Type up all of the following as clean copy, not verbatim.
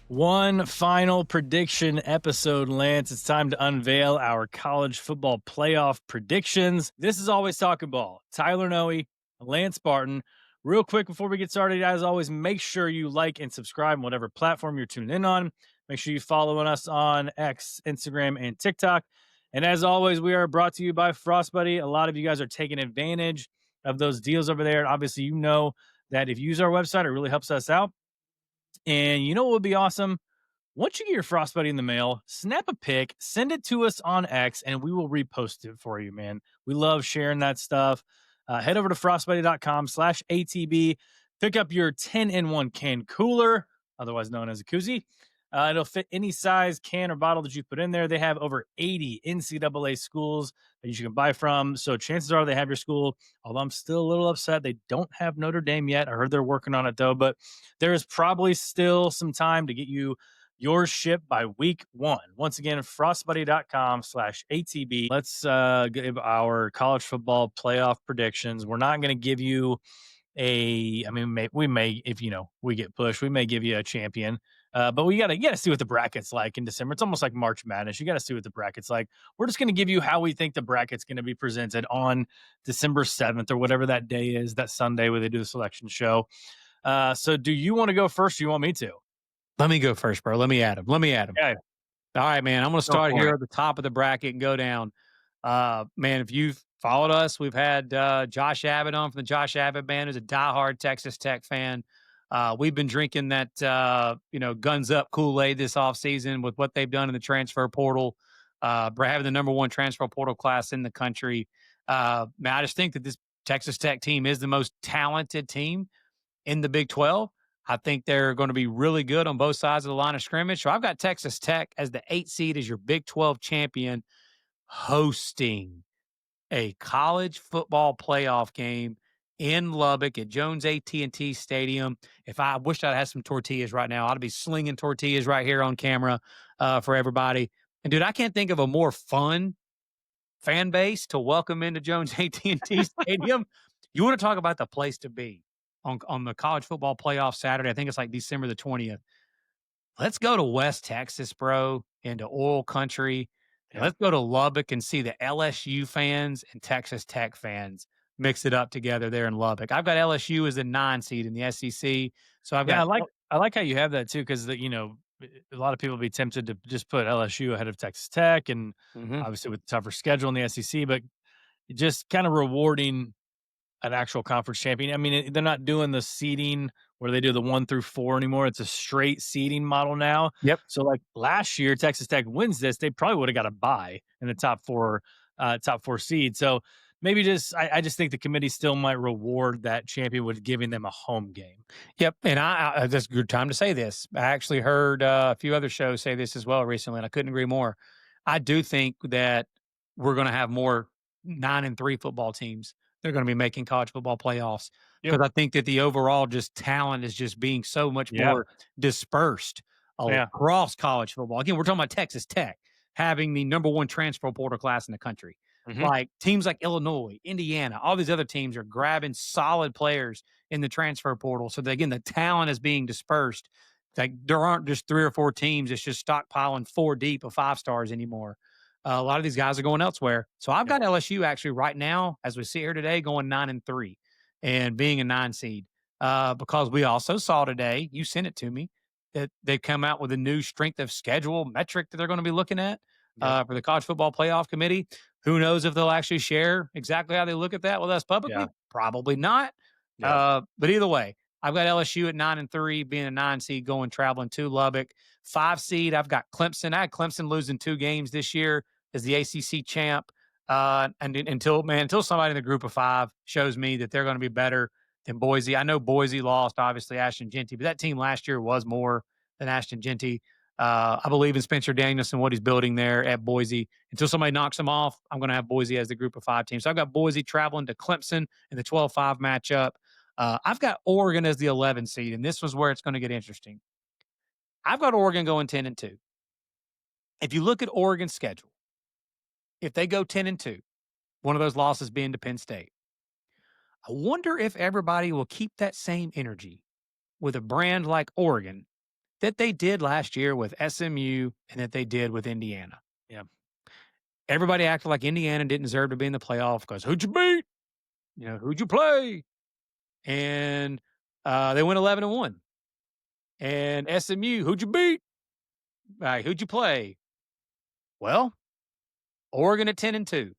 One final prediction episode, Lance. It's time to unveil our college football playoff predictions. This is Always Talking Ball. Tyler Noe, Lance Barton. Real quick before we get started, as always, make sure you like and subscribe on whatever platform you're tuning in on. Make sure you following us on X, Instagram, and TikTok. And as always, we are brought to you by Frostbuddy. A lot of you guys are taking advantage of those deals over there. And obviously, you know that if you use our website, it really helps us out. And you know what would be awesome? Once you get your Frostbuddy in the mail, snap a pic, send it to us on X, and we will repost it for you, man. We love sharing that stuff. Head over to frostbuddy.com/ATB. Pick up your 10-in-1 can cooler, otherwise known as a koozie. It'll fit any size can or bottle that you put in there. They have over 80 NCAA schools that you can buy from. So chances are they have your school, although I'm still a little upset they don't have Notre Dame yet. I heard they're working on it, though. But there is probably still some time to get you yours shipped by week 1. Once again, frostbuddy.com/ATB. Let's give our college football playoff predictions. We're not going to give you we may, if we get pushed, we may give you a champion. But you gotta see what the bracket's like in December. It's almost like March Madness. You gotta see what the bracket's like. We're just gonna give you how we think the bracket's gonna be presented on December 7th or whatever that day is, that Sunday where they do the selection show. So do you want to go first or you want me to? Let me go first, bro. Let me add him. Okay. All right, man. I'm going to start here at the top of the bracket and go down. Man, if you've followed us, we've had Josh Abbott on from the Josh Abbott Band, who's a diehard Texas Tech fan. We've been drinking that, guns up Kool-Aid this offseason with what they've done in the transfer portal, having the number one transfer portal class in the country. Man, I just think that this Texas Tech team is the most talented team in the Big 12. I think they're going to be really good on both sides of the line of scrimmage. So I've got Texas Tech as the 8 seed as your Big 12 champion hosting a college football playoff game in Lubbock at Jones AT&T Stadium. If I wished I'd had some tortillas right now, I'd be slinging tortillas right here on camera for everybody. And dude, I can't think of a more fun fan base to welcome into Jones AT&T Stadium. You want to talk about the place to be on the college football playoff Saturday. I think it's like December the 20th. Let's go to West Texas, bro, into oil country. And let's go to Lubbock and see the LSU fans and Texas Tech fans mix it up together there in Lubbock. I've got LSU as the 9 seed in the SEC. So I've got I like how you have that too, because a lot of people be tempted to just put LSU ahead of Texas Tech, and obviously with the tougher schedule in the SEC, but just kind of rewarding an actual conference champion. I mean, they're not doing the seeding where they do the 1 through 4 anymore. It's a straight seeding model now. Yep. So like last year, Texas Tech wins this, they probably would have got a bye in the top four seed. So maybe I just think the committee still might reward that champion with giving them a home game. Yep. And I that's a good time to say this. I actually heard a few other shows say this as well recently, and I couldn't agree more. I do think that we're going to have more 9-3 football teams. They're going to be making college football playoffs because I think that the overall just talent is just being so much more dispersed across college football. Again, we're talking about Texas Tech having the number one transfer portal class in the country. Like teams like Illinois, Indiana, all these other teams are grabbing solid players in the transfer portal. So that, again, the talent is being dispersed. Like there aren't just 3 or 4 teams. It's just stockpiling 4 deep of 5 stars anymore. A lot of these guys are going elsewhere. So I've got LSU actually right now, as we sit here today, going 9-3 and being a 9 seed. Because we also saw today, you sent it to me, that they've come out with a new strength of schedule metric that they're going to be looking at for the college football playoff committee. Who knows if they'll actually share exactly how they look at that with us publicly? Yeah. Probably not. Yeah. But either way, I've got LSU at 9-3, being a 9 seed, traveling to Lubbock. 5 seed, I've got Clemson. I had Clemson losing 2 games this year as the ACC champ. And until somebody in the group of 5 shows me that they're going to be better than Boise. I know Boise lost, obviously, Ashton Genty, but that team last year was more than Ashton Genty. I believe in Spencer Danielson, what he's building there at Boise. Until somebody knocks him off, I'm going to have Boise as the group of 5 team. So I've got Boise traveling to Clemson in the 12-5 matchup. I've got Oregon as the 11 seed, and this was where it's going to get interesting. I've got Oregon going 10-2. If you look at Oregon's schedule, if they go 10-2, one of those losses being to Penn State, I wonder if everybody will keep that same energy with a brand like Oregon that they did last year with SMU and that they did with Indiana. Yeah. Everybody acted like Indiana didn't deserve to be in the playoff because who'd you beat? Who'd you play? And they went 11-1. And SMU, who'd you beat? All right, who'd you play? Well, Oregon at 10-2.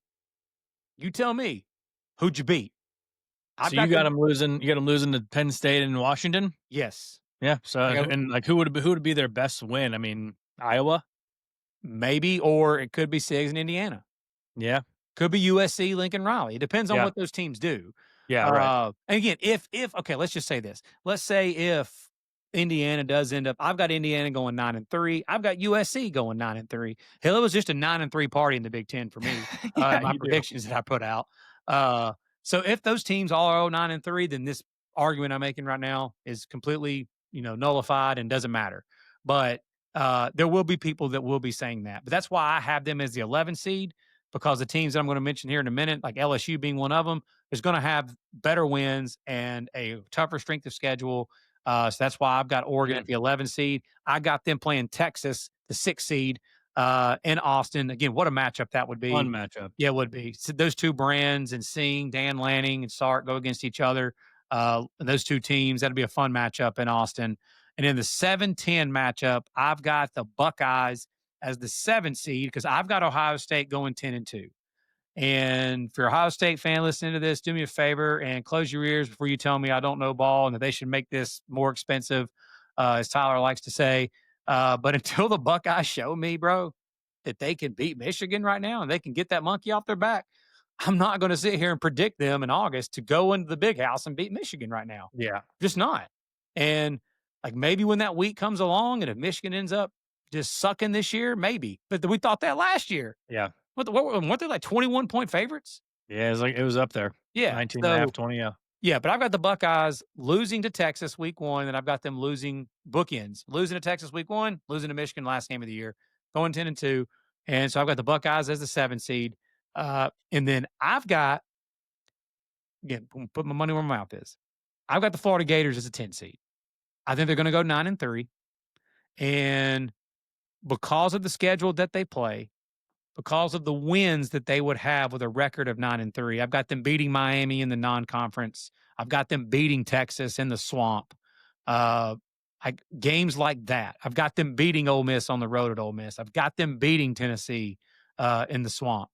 You tell me, who'd you beat? I've So you got got them. them losing. You got them losing to Penn State and Washington. Yes. Yeah. So I got and like who would be their best win? I mean, Iowa. maybe, or it could be Sigs in Indiana. Yeah. Could be USC, Lincoln Riley. It depends on Yeah. what those teams do. Yeah. Right. And again, if okay, let's just say this. Let's say if Indiana does end up, I've got Indiana going 9-3. I've got USC going 9-3. Hell, it was just a 9-3 party in the Big Ten for me. Yeah, My you do. predictions that I put out. Uh, so if those teams all are 9-3, then this argument I'm making right now is completely, nullified and doesn't matter. But there will be people that will be saying that. But that's why I have them as the 11 seed because the teams that I'm going to mention here in a minute, like LSU being one of them, is going to have better wins and a tougher strength of schedule. So that's why I've got Oregon Yeah. at the 11 seed. I got them playing Texas, the 6 seed, in Austin. Again, what a matchup that would Fun be. matchup. Yeah, it would be. So those two brands and seeing Dan Lanning and Sark go against each other. Those two teams, that'd be a fun matchup in Austin. And in the 7-10 matchup, I've got the Buckeyes as the 7 seed because I've got Ohio State going 10-2. And if you're a Ohio State fan listening to this, do me a favor and close your ears before you tell me I don't know ball and that they should make this more expensive, as Tyler likes to say. But until the Buckeyes show me, bro, that they can beat Michigan right now and they can get that monkey off their back, I'm not going to sit here and predict them in August to go into the big house and beat Michigan right now. Yeah. Just not. And like maybe when that week comes along and if Michigan ends up just sucking this year, maybe. But we thought that last year. Yeah. What weren't they like 21-point favorites? Yeah. It was up there. Yeah. 19 and a half, So 20. Yeah. yeah, but I've got the Buckeyes losing to Texas week 1, and I've got them losing bookends. Losing to Texas week 1, losing to Michigan last game of the year, going 10-2. And so I've got the Buckeyes as the 7 seed. And then I've got, again, put my money where my mouth is. I've got the Florida Gators as a 10 seed. I think they're going to go 9-3. And because of the schedule that they play, because of the wins that they would have with a record of 9-3. I've got them beating Miami in the non-conference. I've got them beating Texas in the swamp. Games like that. I've got them beating Ole Miss on the road at Ole Miss. I've got them beating Tennessee in the swamp.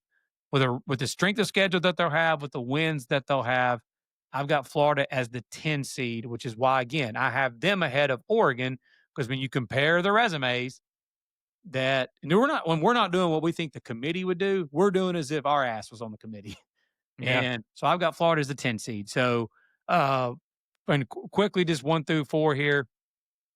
With the strength of schedule that they'll have, with the wins that they'll have, I've got Florida as the 10 seed, which is why, again, I have them ahead of Oregon because when you compare the resumes, that when we're not doing what we think the committee would do, we're doing as if our ass was on the committee. Yeah. And so I've got Florida as the 10 seed. So, and quickly, just 1-4 here.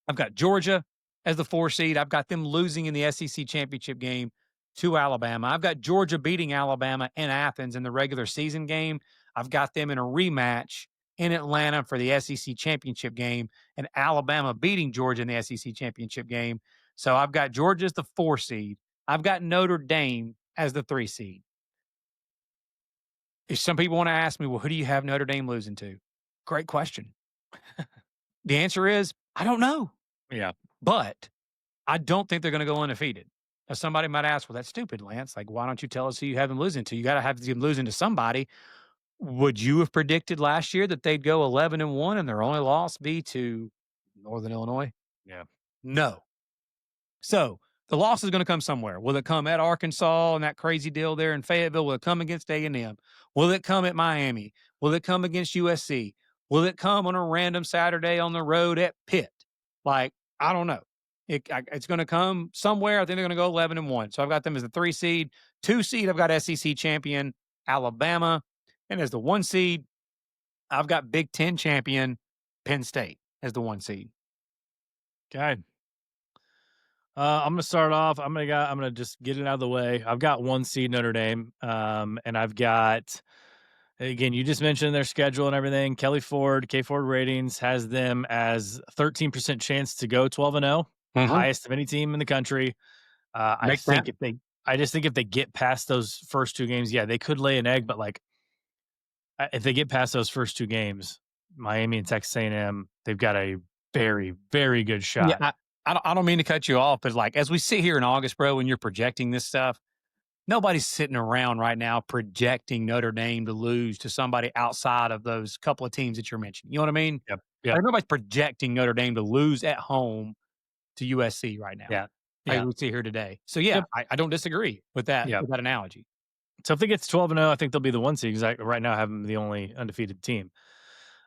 I've got Georgia as the 4 seed. I've got them losing in the SEC championship game to Alabama. I've got Georgia beating Alabama in Athens in the regular season game. I've got them in a rematch in Atlanta for the SEC championship game and Alabama beating Georgia in the SEC championship game. So I've got Georgia as the 4 seed. I've got Notre Dame as the 3 seed. If some people want to ask me, well, who do you have Notre Dame losing to? Great question. The answer is, I don't know. Yeah. But I don't think they're going to go undefeated. Now, somebody might ask, well, that's stupid, Lance. Like, why don't you tell us who you have them losing to? You got to have them losing to somebody. Would you have predicted last year that they'd go 11-1 and their only loss be to Northern Illinois? Yeah. No. So the loss is going to come somewhere. Will it come at Arkansas and that crazy deal there in Fayetteville? Will it come against A&M? Will it come at Miami? Will it come against USC? Will it come on a random Saturday on the road at Pitt? Like, I don't know. It's going to come somewhere. I think they're going to go 11-1. So I've got them as the 3 seed. 2 seed, I've got SEC champion Alabama. And as the 1 seed, I've got Big Ten champion Penn State as the 1 seed. Okay. I'm gonna start off. I'm gonna just get it out of the way. I've got 1 seed Notre Dame, and I've got again. You just mentioned their schedule and everything. Kelly Ford, K Ford Ratings has them as 13% chance to go 12-0, highest of any team in the country. Makes sense. I just think if they get past those first 2 games, yeah, they could lay an egg. But like, if they get past those first 2 games, Miami and Texas A&M, they've got a very, very good shot. Yeah, I don't mean to cut you off, but like as we sit here in August, bro, when you're projecting this stuff, nobody's sitting around right now projecting Notre Dame to lose to somebody outside of those couple of teams that you're mentioning. You know what I mean? Yep. Like Yep. nobody's projecting Notre Dame to lose at home to USC right now. Yeah. As Yeah. we sit here today. So yeah, Yep. I don't disagree Yeah. with that analogy. So if it gets 12-0, I think they'll be the 1 seed because right now I have them the only undefeated team.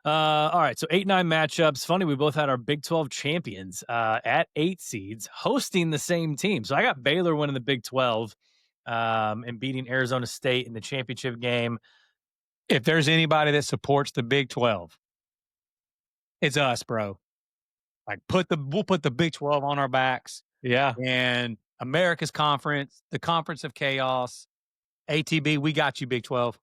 All right, so 8-9 matchups. Funny, we both had our Big 12 champions at 8 seeds hosting the same team. So I got Baylor winning the Big 12 and beating Arizona State in the championship game. If there's anybody that supports the Big 12, it's us, bro. Like we'll put the Big 12 on our backs Yeah. and America's conference, the conference of chaos, ATB, we got you, Big 12.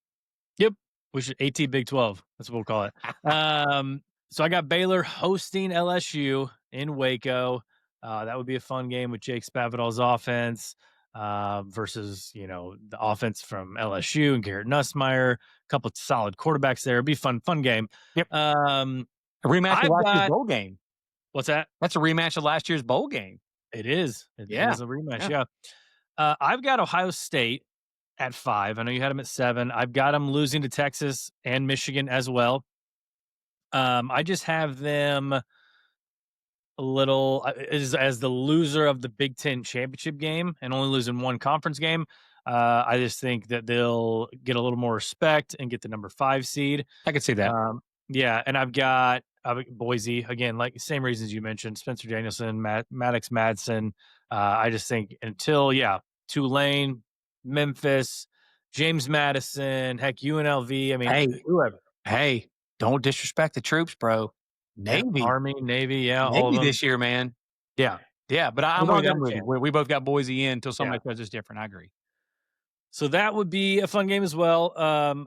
Yep. We should AT Big 12. That's what we'll call it. So I got Baylor hosting LSU in Waco. That would be a fun game with Jake Spavital's offense versus, the offense from LSU and Garrett Nussmeier. A couple of solid quarterbacks there. It'd be fun game. Yep. Um, A rematch of I've last year's got bowl game. what's that? That's a rematch of last year's bowl game. It is. It Yeah. is a rematch. Yeah. Yeah. I've got Ohio State at 5. I know you had them at 7. I've got them losing to Texas and Michigan as well. I just have them a little as the loser of the Big Ten championship game and only losing one conference game. I just think that they'll get a little more respect and get the number 5 seed. I could see that. Yeah, and I've got Boise again, like same reasons you mentioned: Spencer Danielson, Maddox Madsen. I just think until Tulane, Memphis, James Madison, heck UNLV. I mean, Hey, whoever. hey, don't disrespect the troops, bro. Yeah, Navy. Army, Navy, yeah, all of Navy them. this year, man. Yeah. Yeah, but I'm They've all with you. got I'm a with you. chance. We both got Boise in until somebody Yeah. says it's different. I agree. So that would be a fun game as well.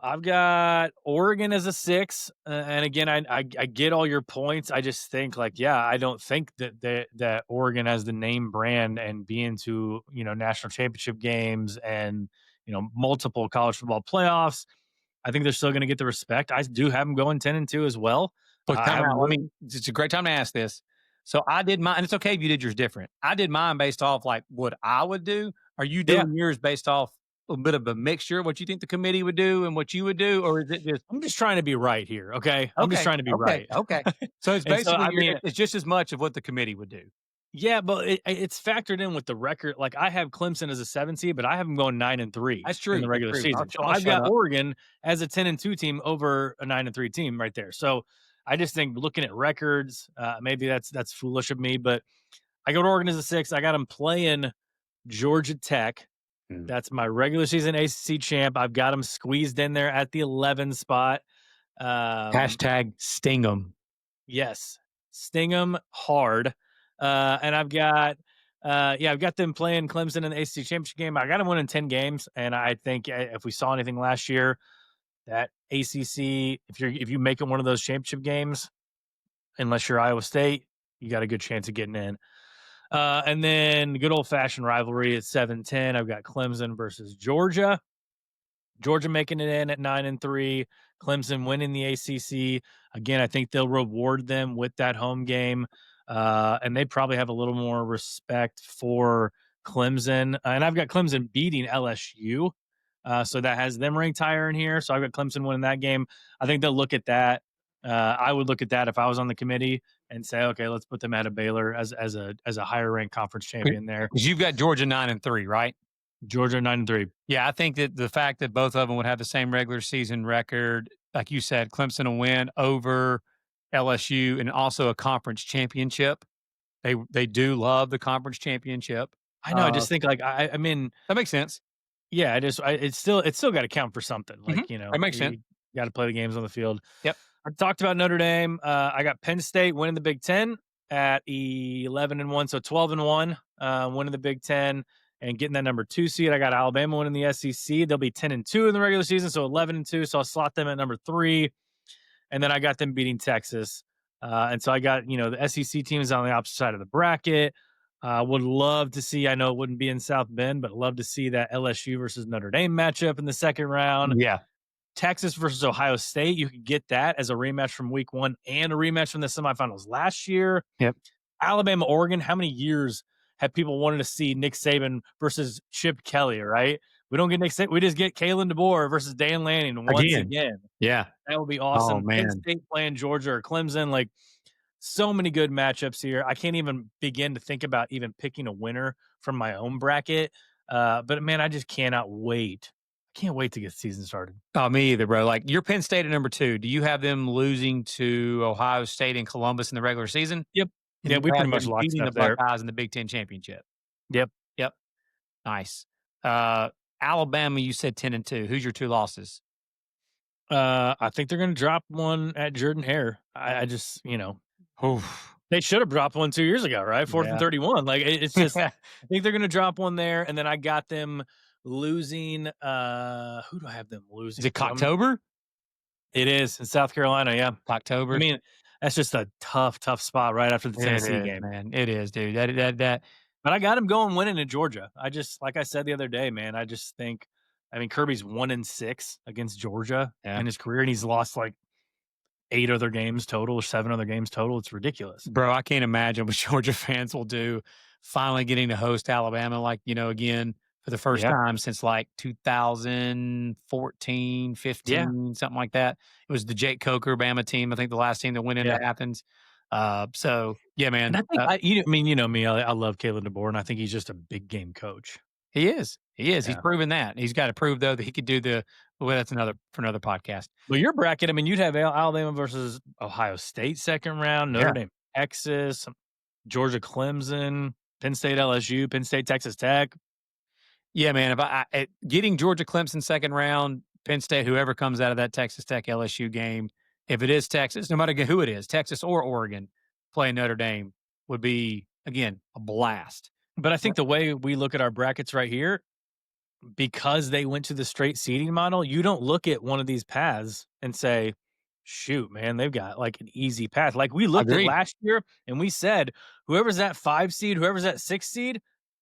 I've got Oregon as a 6, and again, I get all your points. I just think I don't think that Oregon has the name brand and being to national championship games and multiple college football playoffs. I think they're still going to get the respect. I do have them going 10-2 as well. Look, I time have out. them. It's a great time to ask this. So I did mine, and it's okay if you did yours different. I did mine based off like what I would do. Are you Yeah, doing yours based off a bit of a mixture of what you think the committee would do and what you would do, or is it just I'm just trying to be right here. Okay, I'm just trying to be right. okay? So it's And so basically I mean, it's just as much of what the committee would do. yeah, but it's factored in with the record. Like I have Clemson as a 7 seed, but I have them going 9-3 That's true. in the That's regular true. season. So I'll I've shut got up. Oregon as a 10-2 team over a 9-3 team right there. So I just think looking at records, maybe that's foolish of me, but I got Oregon as a 6. I got them playing Georgia Tech. Mm. That's my regular season ACC champ. I've got them squeezed in there at the 11 spot. Hashtag sting 'em. Yes, sting 'em hard. And I've got them playing Clemson in the ACC championship game. I got them winning 10 games, and I think if we saw anything last year, that ACC, if you make it one of those championship games, unless you're Iowa State, you got a good chance of getting in. And then good old fashioned rivalry at 7-10. I've got Clemson versus Georgia. Georgia making it in at 9-3. Clemson winning the ACC. Again, I think they'll reward them with that home game. And they probably have a little more respect for Clemson. And I've got Clemson beating LSU. So that has them ranked higher in here. So I've got Clemson winning that game. I think they'll look at that. I would look at that if I was on the committee and say, okay, let's put them at a Baylor as a higher ranked conference champion there. Because you've got Georgia 9-3, right? Georgia 9-3. Yeah, I think that the fact that both of them would have the same regular season record, like you said, Clemson will win over LSU and also a conference championship. They do love the conference championship. I know. I just think I mean, That makes sense. yeah, it's still got to count for something. Like, That makes sense. You got to play the games on the field. Yep. I talked about Notre Dame. I got Penn State winning the Big Ten at 11-1, so 12-1, winning the Big Ten and getting that number 2 seed. I got Alabama winning the SEC. They'll be 10-2 in the regular season, so 11-2. So I'll slot them at number 3, and then I got them beating Texas. And so I got the SEC teams on the opposite side of the bracket. Would love to see. I know it wouldn't be in South Bend, but love to see that LSU versus Notre Dame matchup in the second round. Yeah. Texas versus Ohio State, you could get that as a rematch from week 1 and a rematch from the semifinals last year. Yep. Alabama, Oregon, how many years have people wanted to see Nick Saban versus Chip Kelly, right? We don't get Nick Saban, we just get Kalen DeBoer versus Dan Lanning once Again. again. Yeah. That would be Oh, awesome. Penn man. State playing Georgia or Clemson, like, so many good matchups here. I can't even begin to think about even picking a winner from my own bracket, but, man, I just cannot wait. I can't wait to get the season started. Oh, me either, bro. Like, you're Penn State at number 2. Do you have them losing to Ohio State and Columbus in the regular season? Yep. And Yeah, you we pretty have much them locked beating the stuff there. Buckeyes in the Big Ten championship? Yep. Yep. Nice. Uh, Alabama, you said 10 and 2. Who's your 2 losses? I think they're gonna drop one at Jordan-Hare. I just, Oof. they should have dropped one 2 years ago, right? 4th and Yeah. 31. Like, it's just I think they're gonna drop one there, and then I got them losing, who do I have them Is losing it to? Cocktober? It is in South Carolina, yeah. I Cocktober? mean, that's just a tough, tough spot right after the It Tennessee is, game. man. It is, dude. That But I got him going winning in Georgia. I just like I said the other day, man, I just think I mean, Kirby's 1 and 6 against Georgia yeah. in his career, and he's lost, like, 8 other games total or 7 other games total. It's ridiculous. Bro, I can't imagine what Georgia fans will do finally getting to host Alabama, like, again, for the first Yeah. time since like 2014, Yeah. 15, something like that. It was the Jake Coker Bama team, I think the last team that went into Yeah. Athens. So yeah, And man. I think I mean, you know me, I love Kalen DeBoer, and I think he's just a big game coach. He is. He is. He's Yeah. proven that. He's got to prove though that he could do that's another for another podcast. Well, your bracket, I mean, you'd have Alabama versus Ohio State 2nd round, Notre Yeah. Dame, Texas, Georgia, Clemson, Penn State, LSU, Penn State, Texas Tech. Yeah, man. If getting Georgia Clemson 2nd round, Penn State, whoever comes out of that Texas Tech LSU game, if it is Texas, no matter who it is, Texas or Oregon, playing Notre Dame would be again a blast. But I Yep. think the way we look at our brackets right here, because they went to the straight seeding model, you don't look at one of these paths and say, shoot, man, they've got like an easy path. Like we looked at Agreed. last year and we said, whoever's that 5 seed, whoever's that 6 seed,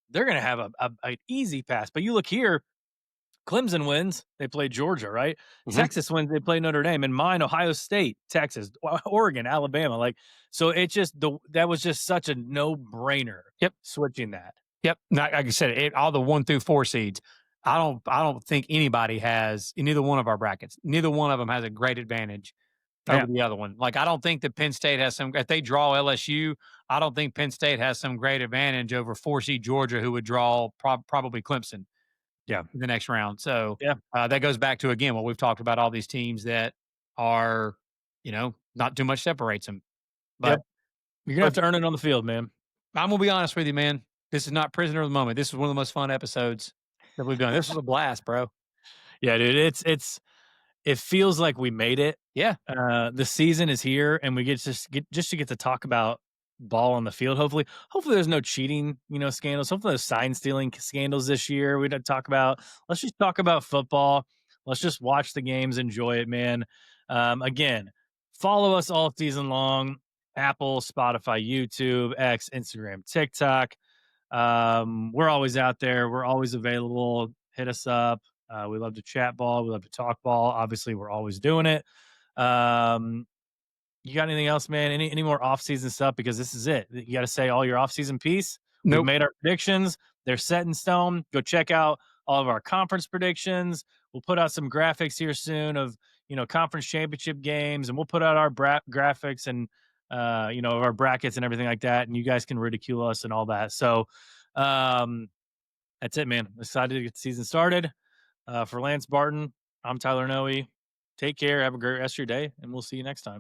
they're going to have an easy path. But you look here, Clemson wins, they play Georgia, right? Mhm. Texas wins, they play Notre Dame, and mine, Ohio State, Texas, Oregon, Alabama. Like, so it just that was just such a no brainer. Yep. Switching that. Yep. Like I said, all the 1 through 4 seeds. I don't think anybody has in neither one of our brackets. Neither one of them has a great advantage Yeah. over the other one. Like I don't think that Penn State has some. If they draw LSU, I don't think Penn State has some great advantage over 4 seed Georgia, who would draw probably Clemson. Yeah. In the next round. So Yeah. that goes back to again what we've talked about. All these teams that are, not too much separates them. But Yep. You're gonna have to earn it on the field, man. I'm gonna be honest with you, man. This is not prisoner of the moment. This is one of the most fun episodes that we've done. This was a blast, bro. Yeah, dude. It feels like we made it. Yeah. The season is here, and we get to talk about ball on the field. Hopefully, there's no cheating, scandals. Hopefully, there's sign stealing scandals this year. We don't talk about. Let's just talk about football. Let's just watch the games, enjoy it, man. Again, follow us all season long. Apple, Spotify, YouTube, X, Instagram, TikTok. We're always out there. We're always available. Hit us up. We love to chat ball. We love to talk ball. Obviously, we're always doing it. Um, you got anything else, man? Any more off-season stuff? Because this is it. You got to say all your off-season piece. We've Nope. made our predictions. They're set in stone. Go check out all of our conference predictions. We'll put out some graphics here soon of conference championship games, and we'll put out our graphics and of our brackets and everything like that. And you guys can ridicule us and all that. So that's it, man. Excited to get the season started. For Lance Barton, I'm Tyler Noe. Take care. Have a great rest of your day, and we'll see you next time.